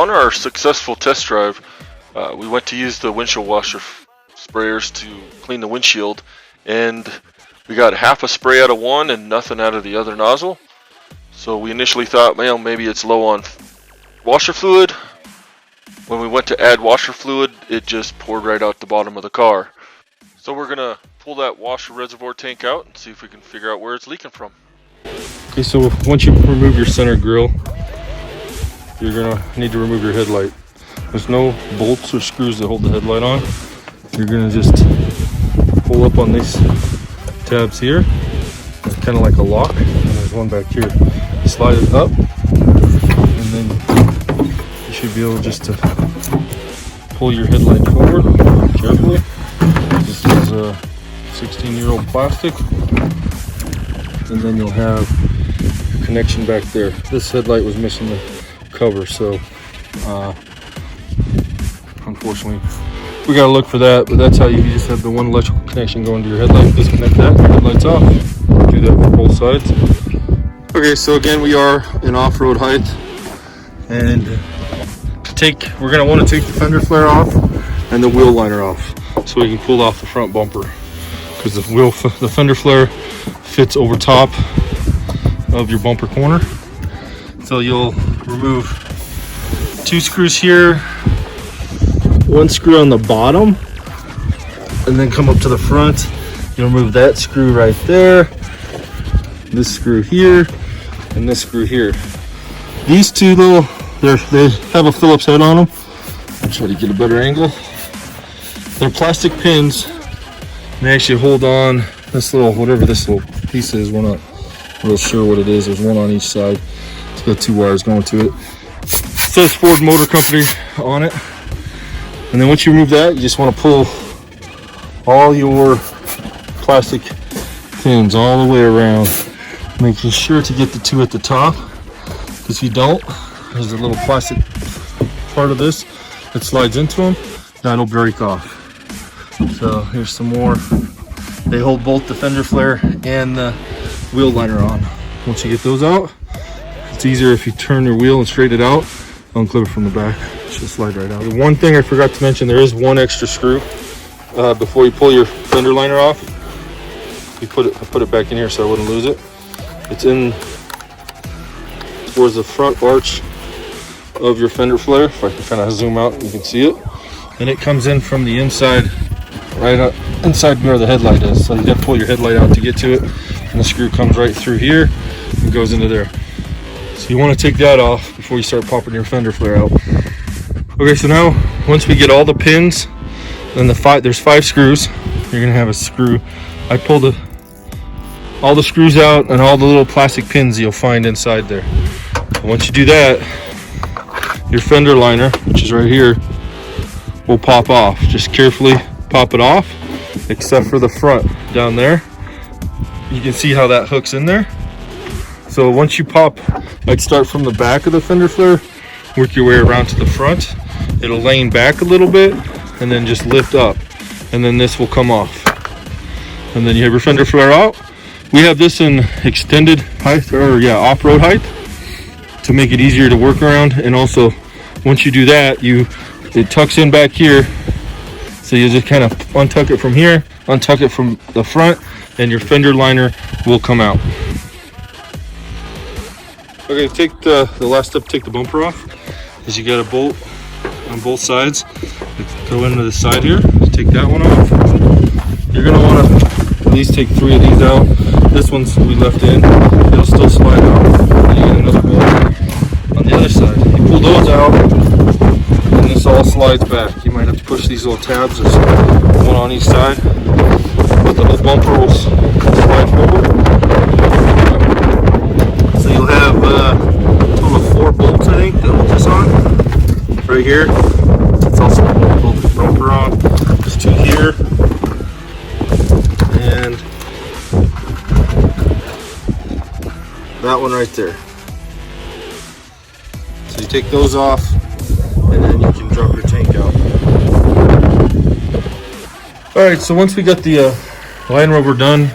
on our successful test drive, we went to use the windshield washer sprayers to clean the windshield, and we got half a spray out of one and nothing out of the other nozzle. So we initially thought, well, maybe it's low on washer fluid. When we went to add washer fluid, it just poured right out the bottom of the car. So we're gonna pull that washer reservoir tank out and see if we can figure out where it's leaking from. Okay, so once you remove your center grille, you're gonna need to remove your headlight. There's no bolts or screws that hold the headlight on. You're gonna just pull up on these tabs here. It's kind of like a lock, and there's one back here. Slide it up, and then you should be able just to pull your headlight forward carefully. This is a 16-year-old plastic, and then you'll have a connection back there. This headlight was missing the cover, so unfortunately we gotta look for that, but that's how you just have the one electrical connection going to your headlight. Disconnect that, headlight's off. Do that for both sides. Okay, so again, we are in off-road height, and we're gonna want to take the fender flare off and the wheel liner off, so we can pull off the front bumper, because the fender flare fits over top of your bumper corner. So you'll remove 2 screws here, 1 screw on the bottom, and then come up to the front. You'll remove that screw right there, this screw here, and this screw here. These two little, they have a Phillips head on them. I'll try to get a better angle. They're plastic pins, and they actually hold on this little, whatever this little piece is. We're not real sure what it is. There's one on each side. It's got 2 wires going to it. It says Ford Motor Company on it. And then once you remove that, you just want to pull all your plastic pins all the way around, making sure to get the 2 at the top, because if you don't, there's a little plastic part of this that slides into them, that'll break off. So here's some more. They hold both the fender flare and the wheel liner on. Once you get those out, it's easier if you turn your wheel and straighten it out, unclip it from the back. It should slide right out. One thing I forgot to mention, there is 1 extra screw before you pull your fender liner off. I put it back in here so I wouldn't lose it. It's in towards the front arch of your fender flare. If I can kind of zoom out, you can see it. And it comes in from the inside, right up inside where the headlight is. So you got to pull your headlight out to get to it, and the screw comes right through here and goes into there. So you want to take that off before you start popping your fender flare out. Okay, so now once we get all the pins, then there's 5 screws. You're gonna have a screw. I pulled all the screws out and all the little plastic pins you'll find inside there. Once you do that, your fender liner, which is right here, will pop off. Just carefully pop it off, except for the front down there. You can see how that hooks in there. So once you pop, I'd start from the back of the fender flare, work your way around to the front. It'll lane back a little bit and then just lift up, and then this will come off. And then you have your fender flare out. We have this in extended height, or off-road height, to make it easier to work around. And also, once you do that, it tucks in back here. So you just kind of untuck it from here, untuck it from the front, and your fender liner will come out. Okay, take the last step, take the bumper off, is you got a bolt on both sides. Go into the side here, take that one off. You're gonna wanna at least take 3 of these out. This one's we left in, it'll still slide out. Then you get another bolt on the other side. You pull those out, and this all slides back. You might have to push these little tabs, there's one on each side, but the whole bumper will slide forward. So you'll have a total of 4 bolts, I think, that hold this on. Right here. It's also hold the bumper on. There's 2 here. And that one right there. So you take those off, and then you can drop your tank out. Alright, so once we got the Land Rover done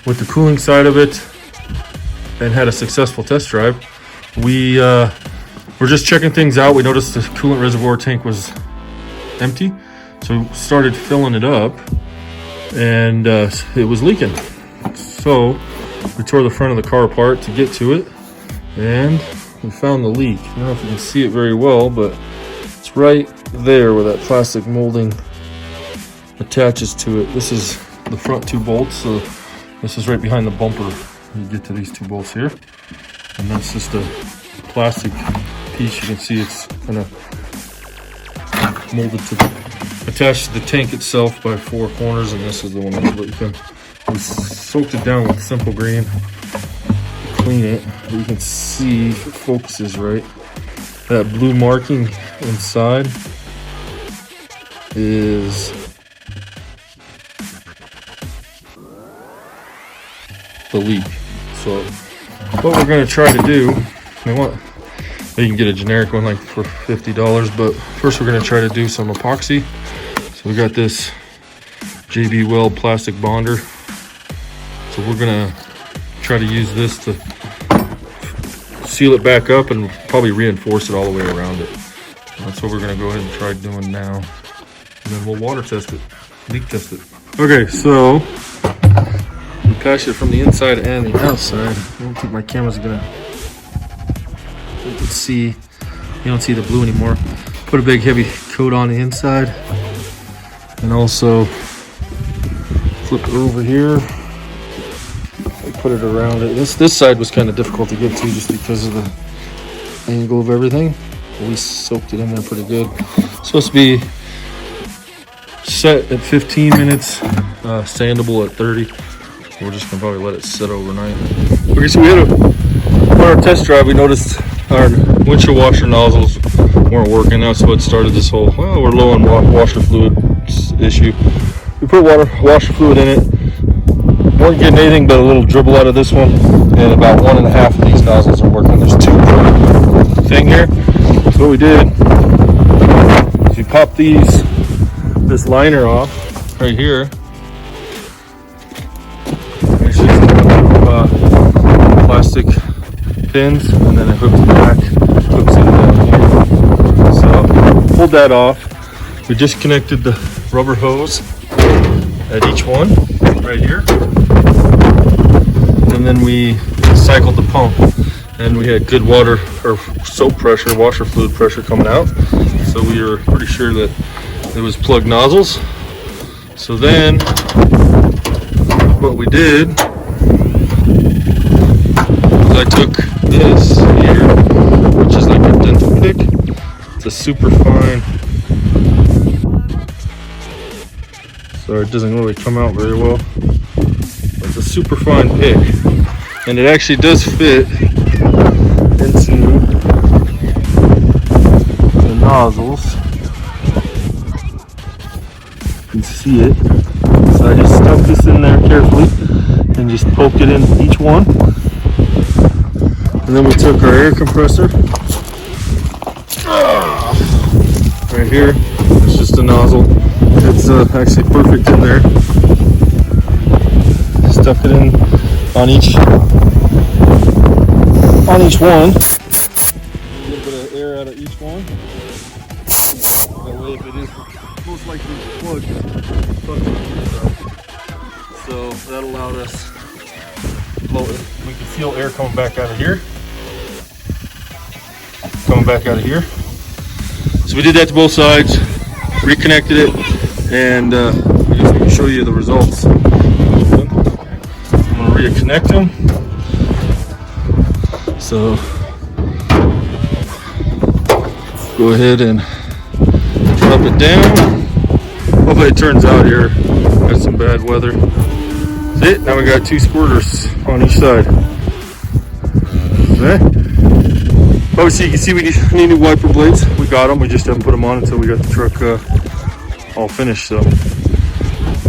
with the cooling side of it and had a successful test drive, we we're just checking things out. We noticed the coolant reservoir tank was empty, so we started filling it up, and it was leaking. So we tore the front of the car apart to get to it, and we found the leak. I don't know if you can see it very well, but it's right there where that plastic molding attaches to it. This is the front 2 bolts, so this is right behind the bumper. You get to these 2 bolts here, and that's just a plastic piece. You can see it's kind of molded to attached to the tank itself by 4 corners, and this is the one that's leaking. We soaked it down with simple green, clean it, but you can see if it focuses right, that blue marking inside is the leak. So what we're going to try to do, you can get a generic one like for $50, but first we're going to try to do some epoxy. So we got this JB Weld plastic bonder, so we're going to try to use this to seal it back up and probably reinforce it all the way around it. That's what we're going to go ahead and try doing now, and then we'll water test it, leak test it. Okay, so we patched it from the inside and the outside. I don't think my camera's gonna, you can see, you don't see the blue anymore. Put a big heavy coat on the inside, and also flip it over here. Put it around it. This side was kind of difficult to get to just because of the angle of everything. We soaked it in there pretty good. It's supposed to be set at 15 minutes, sandable at 30. We're just gonna probably let it sit overnight. Okay, so we had on our test drive, we noticed our windshield washer nozzles weren't working. That's what started this whole, well, we're low on washer fluid issue. We put washer fluid in it. Weren't getting anything but a little dribble out of this one, and about 1.5 of these nozzles are working. There's 2 per thing here. So what we did is we popped this liner off right here. It's just plastic pins, and then it hooks back, hooks it down here. So pulled that off. We disconnected the rubber hose at each one right here, and then we cycled the pump, and we had good water or soap pressure, washer fluid pressure coming out, so we were pretty sure that it was plug nozzles. So then what we did was I took this here, which is like a dental pick. It's a super fine, sorry, it doesn't really come out very well. It's a super fine pick, and it actually does fit into the nozzles. You can see it. So I just stuck this in there carefully and just poked it in each one. And then we took our air compressor right here. It's just a nozzle. It's actually perfect in there. Stuck it in on each one. A little bit of air out of each one. That way, if it is most likely plugged on the inside. So that allowed us to blow it. We can feel air coming back out of here. So we did that to both sides, reconnected it, and I guess we can show you the results. I'm gonna reconnect them. So go ahead and drop it down. Hopefully it turns out here. Got some bad weather. That's it. Now we got 2 squirters on each side. Okay. Obviously you can see we need new wiper blades. We got them. We just haven't put them on until we got the truck all finished. So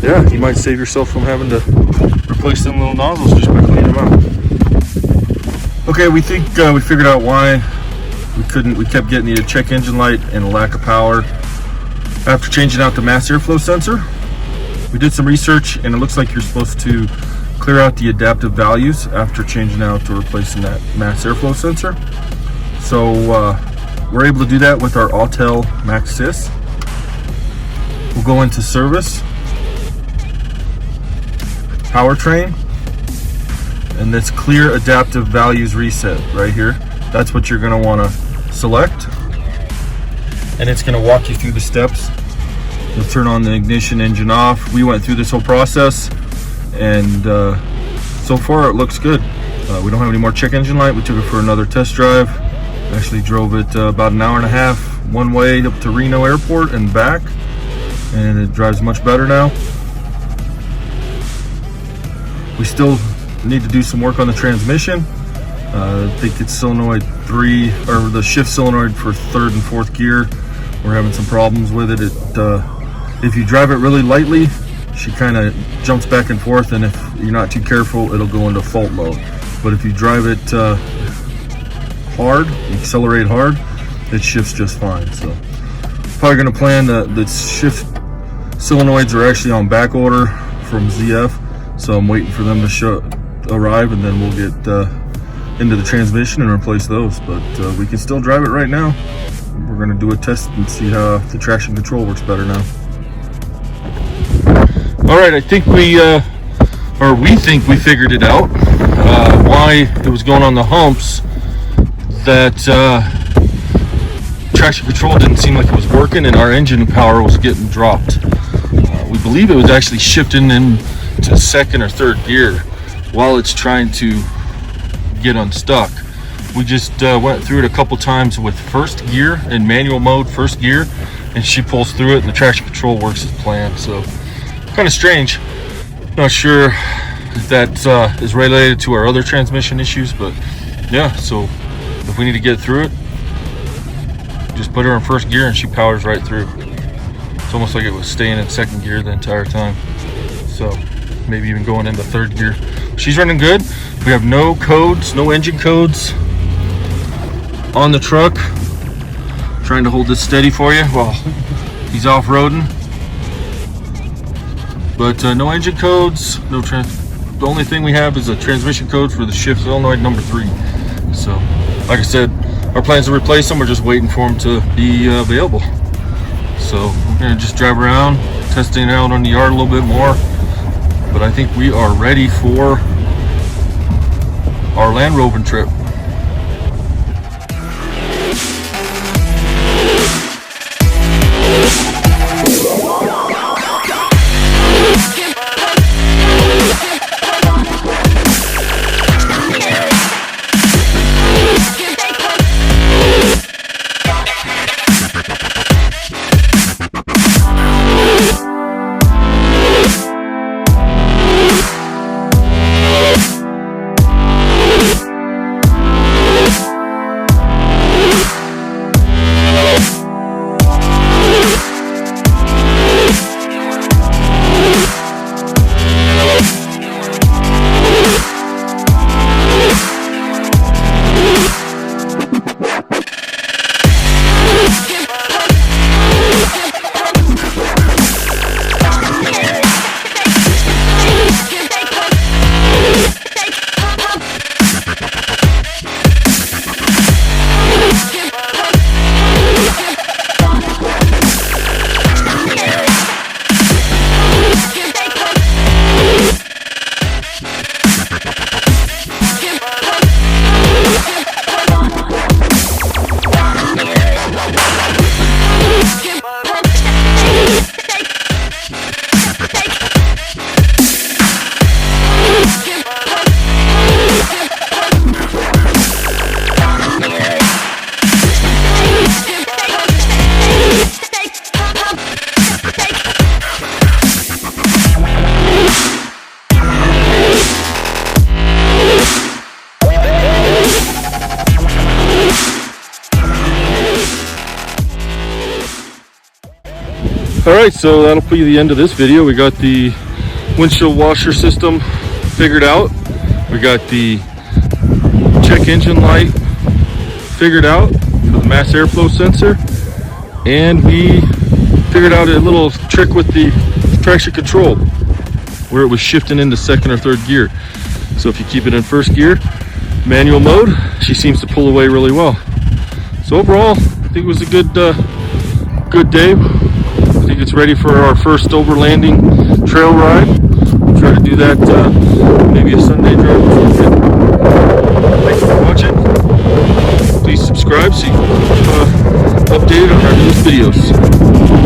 yeah, you might save yourself from having to replace them little nozzles just by cleaning them out. Okay, we think we figured out why we kept getting the check engine light and a lack of power after changing out the mass airflow sensor. We did some research, and it looks like you're supposed to clear out the adaptive values after changing out or replacing that mass airflow sensor. So we're able to do that with our Autel Max Sys. We'll go into service, powertrain, and this clear adaptive values reset right here. That's what you're going to want to select, and it's going to walk you through the steps. You'll turn on the ignition, engine off. We went through this whole process, and so far it looks good. We don't have any more check engine light. We took it for another test drive. Actually drove it about an hour and a half one way up to Reno Airport and back, and it drives much better now. We still need to do some work on the transmission. I think it's solenoid 3, or the shift solenoid for 3rd and 4th gear. We're having some problems with it. If you drive it really lightly, she kind of jumps back and forth, and if you're not too careful, it'll go into fault mode. But if you drive it hard, accelerate hard, it shifts just fine. So probably going to plan the shift solenoids are actually on back order from ZF, so I'm waiting for them to arrive, and then we'll get into the transmission and replace those. But we can still drive it right now. We're going to do a test and see how the traction control works better now. All right, I think we think we figured it out. Why it was going on the humps, that traction control didn't seem like it was working, and our engine power was getting dropped. We believe it was actually shifting into 2nd or 3rd gear while it's trying to get unstuck. We just went through it a couple times with 1st gear, in manual mode, 1st gear, and she pulls through it, and the traction control works as planned. So kind of strange. Not sure if that is related to our other transmission issues, but yeah, so if we need to get through it, just put her in 1st gear and she powers right through. It's almost like it was staying in 2nd gear the entire time, so maybe even going into 3rd gear. She's running good. We have no codes, no engine codes on the truck. Trying to hold this steady for you while he's off-roading, but no engine codes, no the only thing we have is a transmission code for the shift solenoid number 3. So like I said, our plans to replace them. We're just waiting for them to be available. So we're gonna just drive around, testing it out on the yard a little bit more. But I think we are ready for our land roving trip. Alright, so that'll be the end of this video. We got the windshield washer system figured out. We got the check engine light figured out for the mass airflow sensor. And we figured out a little trick with the traction control where it was shifting into 2nd or 3rd gear. So if you keep it in 1st gear, manual mode, she seems to pull away really well. So overall, think it was a good day. I think it's ready for our first overlanding trail ride. We'll try to do that maybe a Sunday drive or something. Thanks for watching. Please subscribe so you can keep updated on our newest videos.